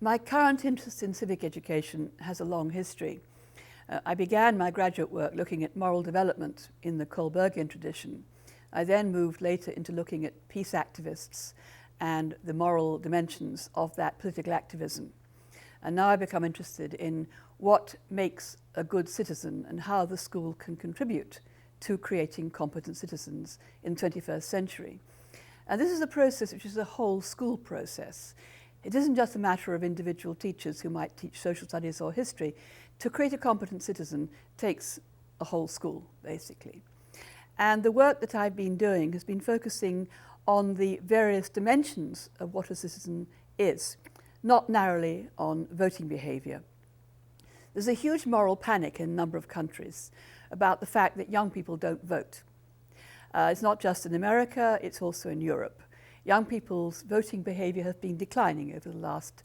My current interest in civic education has a long history. I began my graduate work looking at moral development in the Kohlbergian tradition. I then moved later into looking at peace activists and the moral dimensions of that political activism. And now I've become interested in what makes a good citizen and how the school can contribute to creating competent citizens in the 21st century. And this is a process which is a whole school process. It isn't just a matter of individual teachers who might teach social studies or history. To create a competent citizen takes a whole school, basically. And the work that I've been doing has been focusing on the various dimensions of what a citizen is, not narrowly on voting behaviour. There's a huge moral panic in a number of countries about the fact that young people don't vote. It's not just in America, it's also in Europe. Young people's voting behaviour has been declining over the last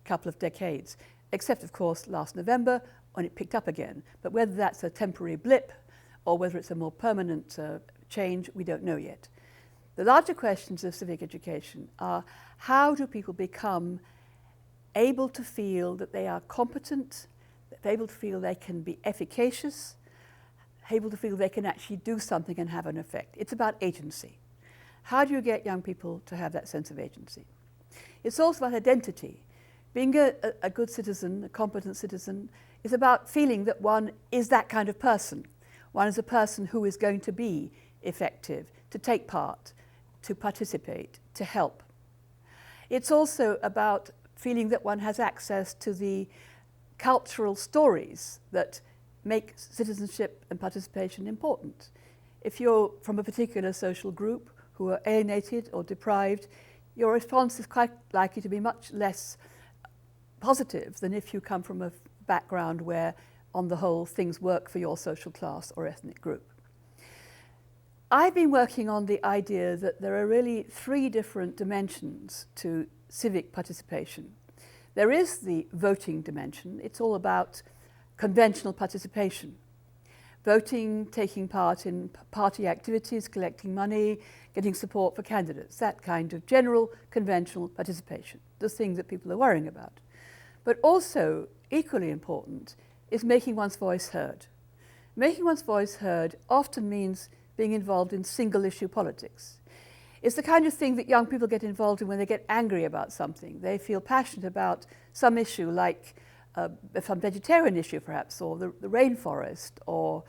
couple of decades, except, of course, last November when it picked up again. But whether that's a temporary blip or whether it's a more permanent change, we don't know yet. The larger questions of civic education are: how do people become able to feel that they are competent, that they're able to feel they can be efficacious, able to feel they can actually do something and have an effect? It's about agency. How do you get young people to have that sense of agency? It's also about identity. Being a good citizen, a competent citizen, is about feeling that one is that kind of person. One is a person who is going to be effective, to take part, to participate, to help. It's also about feeling that one has access to the cultural stories that make citizenship and participation important. If you're from a particular social group who are alienated or deprived, your response is quite likely to be much less positive than if you come from a background where, on the whole, things work for your social class or ethnic group. I've been working on the idea that there are really three different dimensions to civic participation. There is the voting dimension. It's all about conventional participation. Voting, taking part in party activities, collecting money, getting support for candidates, that kind of general conventional participation, the thing that people are worrying about. But also, equally important, is making one's voice heard. Making one's voice heard often means being involved in single-issue politics. It's the kind of thing that young people get involved in when they get angry about something. They feel passionate about some issue, like some vegetarian issue perhaps, or the rainforest, or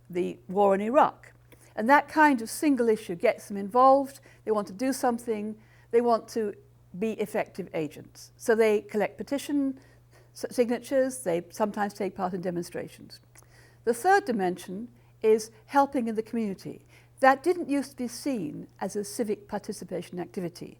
the war in Iraq. And that kind of single issue gets them involved. They want to do something. They want to be effective agents. So they collect petition signatures. They sometimes take part in demonstrations. The third dimension is helping in the community. That didn't used to be seen as a civic participation activity.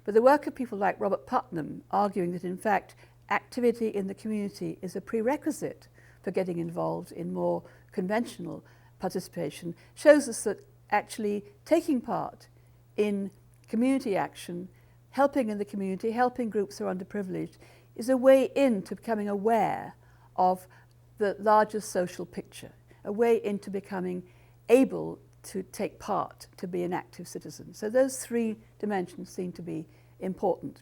But the work of people like Robert Putnam, arguing that in fact activity in the community is a prerequisite for getting involved in more conventional participation, shows us that actually taking part in community action, helping in the community, helping groups who are underprivileged, is a way into becoming aware of the larger social picture, a way into becoming able to take part, to be an active citizen. So those three dimensions seem to be important.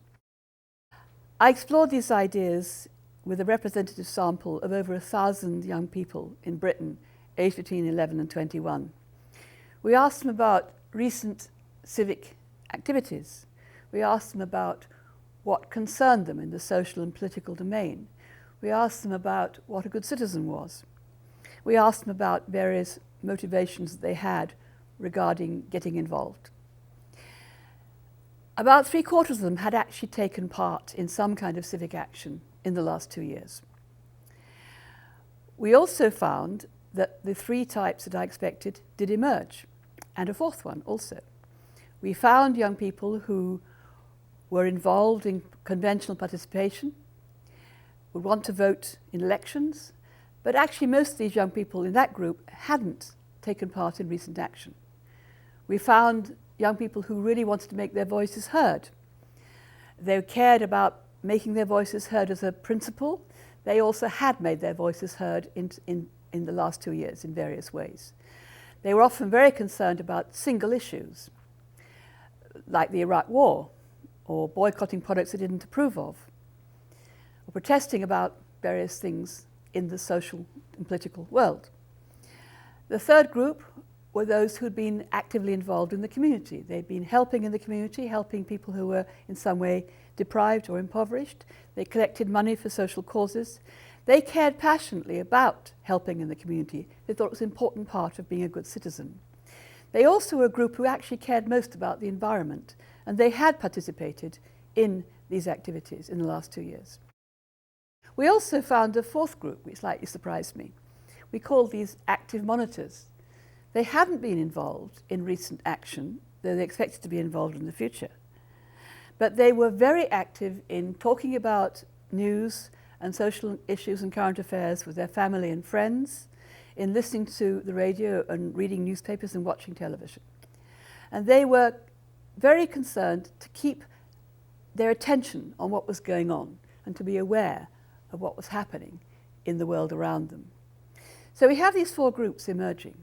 I explored these ideas with a representative sample of over 1,000 young people in Britain, aged between 11 and 21. We asked them about recent civic activities. We asked them about what concerned them in the social and political domain. We asked them about what a good citizen was. We asked them about various motivations that they had regarding getting involved. About 3/4 of them had actually taken part in some kind of civic action in the last 2 years. We also found that the three types that I expected did emerge, and a fourth one also. We found young people who were involved in conventional participation, would want to vote in elections, but actually most of these young people in that group hadn't taken part in recent action. We found young people who really wanted to make their voices heard. They cared about making their voices heard as a principle. They also had made their voices heard in the last 2 years in various ways. They were often very concerned about single issues, like the Iraq War, or boycotting products they didn't approve of. or protesting about various things in the social and political world. The third group were those who had been actively involved in the community. They'd been helping in the community, helping people who were in some way deprived or impoverished. They collected money for social causes. They cared passionately about helping in the community. They thought it was an important part of being a good citizen. They also were a group who actually cared most about the environment, and they had participated in these activities in the last 2 years. We also found a fourth group, which slightly surprised me. We called these active monitors. They hadn't been involved in recent action, though they expected to be involved in the future. But they were very active in talking about news and social issues and current affairs with their family and friends, in listening to the radio and reading newspapers and watching television. And they were very concerned to keep their attention on what was going on and to be aware of what was happening in the world around them. So we have these four groups emerging.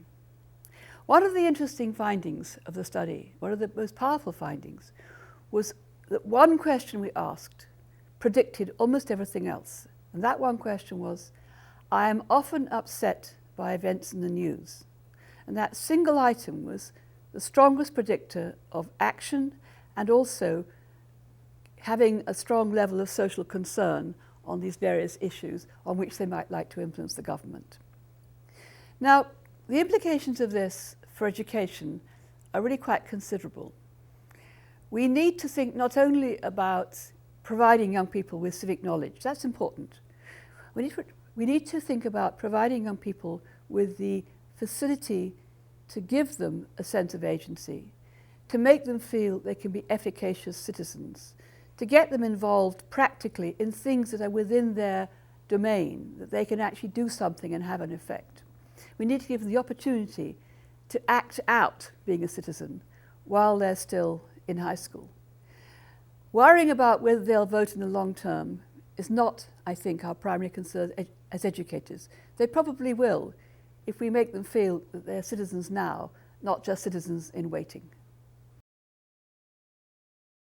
One of the interesting findings of the study, one of the most powerful findings, was that one question we asked predicted almost everything else. And that one question was, I am often upset by events in the news. And that single item was the strongest predictor of action and also having a strong level of social concern on these various issues on which they might like to influence the government. Now, the implications of this for education are really quite considerable. We need to think not only about providing young people with civic knowledge, that's important. We need to think about providing young people with the facility to give them a sense of agency, to make them feel they can be efficacious citizens, to get them involved practically in things that are within their domain, that they can actually do something and have an effect. We need to give them the opportunity to act out being a citizen while they're still in high school. Worrying about whether they'll vote in the long term is not, I think, our primary concern as educators. They probably will if we make them feel that they're citizens now, not just citizens in waiting.